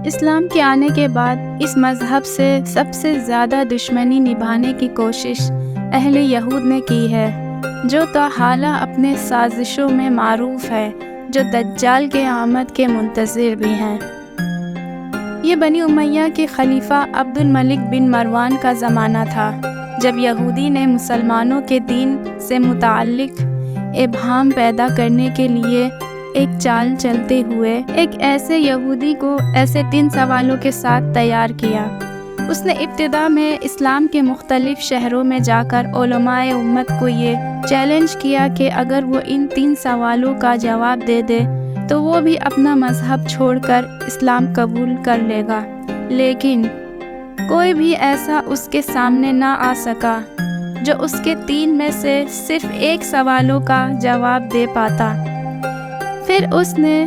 اسلام کے آنے کے بعد اس مذہب سے سب سے زیادہ دشمنی نبھانے کی کوشش اہل یہود نے کی ہے، جو تاحالہ اپنے سازشوں میں معروف ہے، جو دجال کے آمد کے منتظر بھی ہیں۔ یہ بنی امیہ کے خلیفہ عبد الملک بن مروان کا زمانہ تھا، جب یہودی نے مسلمانوں کے دین سے متعلق ابہام پیدا کرنے کے لیے ایک چال چلتے ہوئے ایک ایسے یہودی کو ایسے 3 سوالوں کے ساتھ تیار کیا۔ اس نے ابتدا میں اسلام کے مختلف شہروں میں جا کر علماء امت کو یہ چیلنج کیا کہ اگر وہ ان 3 سوالوں کا جواب دے دے تو وہ بھی اپنا مذہب چھوڑ کر اسلام قبول کر لے گا، لیکن کوئی بھی ایسا اس کے سامنے نہ آ سکا جو اس کے 3 میں سے صرف 1 سوالوں کا جواب دے پاتا۔ پھر اس نے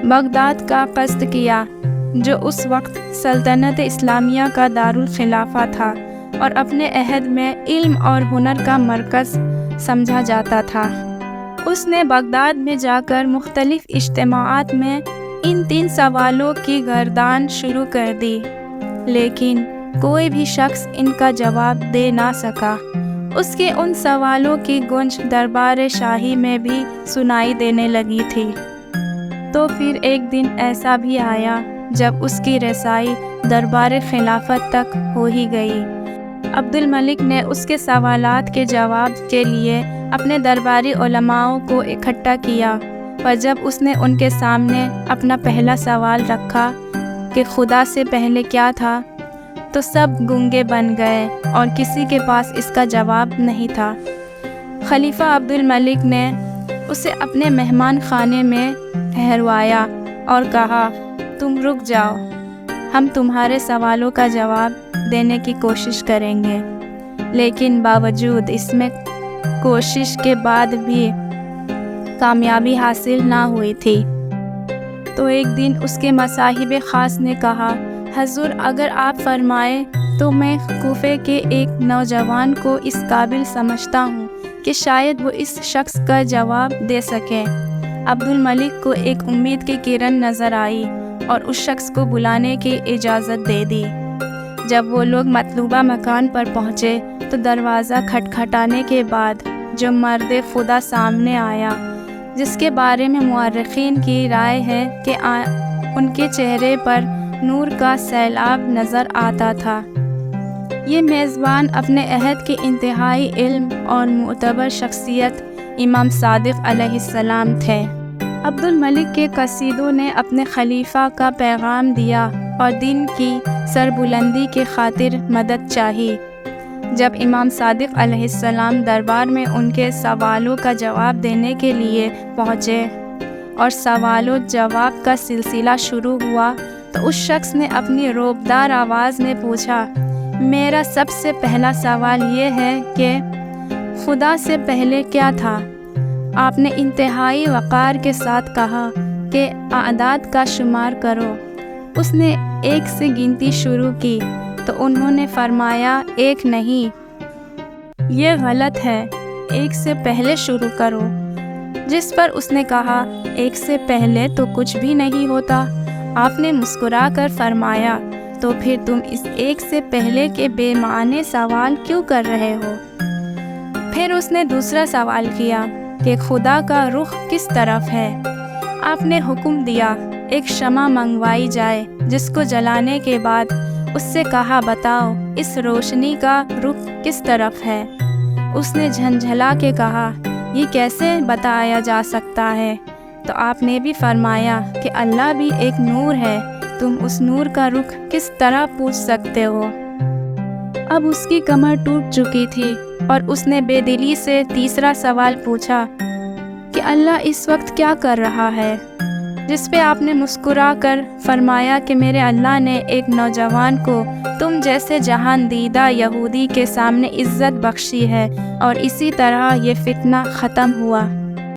بغداد کا قصد کیا، جو اس وقت سلطنت اسلامیہ کا دارالخلافہ تھا اور اپنے عہد میں علم اور ہنر کا مرکز سمجھا جاتا تھا۔ اس نے بغداد میں جا کر مختلف اجتماعات میں ان 3 سوالوں کی گردان شروع کر دی، لیکن کوئی بھی شخص ان کا جواب دے نہ سکا۔ اس کے ان سوالوں کی گونج دربار شاہی میں بھی سنائی دینے لگی تھی۔ تو پھر ایک دن ایسا بھی آیا جب اس کی رسائی دربار خلافت تک ہو ہی گئی۔ عبد الملک نے اس کے سوالات کے جواب کے لیے اپنے درباری علماؤں کو اکٹھا کیا، پر جب اس نے ان کے سامنے اپنا پہلا سوال رکھا کہ خدا سے پہلے کیا تھا، تو سب گونگے بن گئے اور کسی کے پاس اس کا جواب نہیں تھا۔ خلیفہ عبد الملک نے اسے اپنے مہمان خانے میں ٹھہروایا اور کہا، تم رک جاؤ، ہم تمہارے سوالوں کا جواب دینے کی کوشش کریں گے۔ لیکن باوجود اس میں کوشش کے بعد بھی کامیابی حاصل نہ ہوئی تھی۔ تو ایک دن اس کے مصاحب خاص نے کہا، حضور اگر آپ فرمائیں تو میں کوفے کے ایک نوجوان کو اس قابل سمجھتا ہوں کہ شاید وہ اس شخص کا جواب دے سکے۔ عبد الملک کو ایک امید کی کرن نظر آئی اور اس شخص کو بلانے کی اجازت دے دی۔ جب وہ لوگ مطلوبہ مکان پر پہنچے تو دروازہ کھٹکھٹانے کے بعد جو مرد خدا سامنے آیا، جس کے بارے میں مورخین کی رائے ہے کہ ان کے چہرے پر نور کا سیلاب نظر آتا تھا، یہ میزبان اپنے عہد کے انتہائی علم اور معتبر شخصیت امام صادق علیہ السلام تھے۔ عبد الملک کے قصیدوں نے اپنے خلیفہ کا پیغام دیا اور دین کی سربلندی کی خاطر مدد چاہی۔ جب امام صادق علیہ السلام دربار میں ان کے سوالوں کا جواب دینے کے لیے پہنچے اور سوال و جواب کا سلسلہ شروع ہوا تو اس شخص نے اپنی رعبدار آواز میں پوچھا، میرا سب سے پہلا سوال یہ ہے کہ خدا سے پہلے کیا تھا؟ آپ نے انتہائی وقار کے ساتھ کہا کہ اعداد کا شمار کرو۔ اس نے 1 سے گنتی شروع کی تو انہوں نے فرمایا 1 نہیں، یہ غلط ہے، 1 سے پہلے شروع کرو۔ جس پر اس نے کہا 1 سے پہلے تو کچھ بھی نہیں ہوتا۔ آپ نے مسکرا کر فرمایا، تو پھر تم اس 1 سے پہلے کے بے معنی سوال کیوں کر رہے ہو؟ پھر اس نے دوسرا سوال کیا کہ خدا کا رخ کس طرف ہے؟ آپ نے حکم دیا ایک شمع منگوائی جائے، جس کو جلانے کے بعد اس سے کہا، بتاؤ اس روشنی کا رخ کس طرف ہے؟ اس نے جھنجھلا کے کہا، یہ کیسے بتایا جا سکتا ہے؟ تو آپ نے بھی فرمایا کہ اللہ بھی ایک نور ہے، تم اس نور کا رخ کس طرح پوچھ سکتے ہو؟ اب اس کی کمر ٹوٹ چکی تھی اور اس نے بے دلی سے تیسرا سوال پوچھا کہ اللہ اس وقت کیا کر رہا ہے؟ جس پہ آپ نے مسکرا کر فرمایا کہ میرے اللہ نے ایک نوجوان کو تم جیسے جہان دیدہ یہودی کے سامنے عزت بخشی ہے، اور اسی طرح یہ فتنہ ختم ہوا۔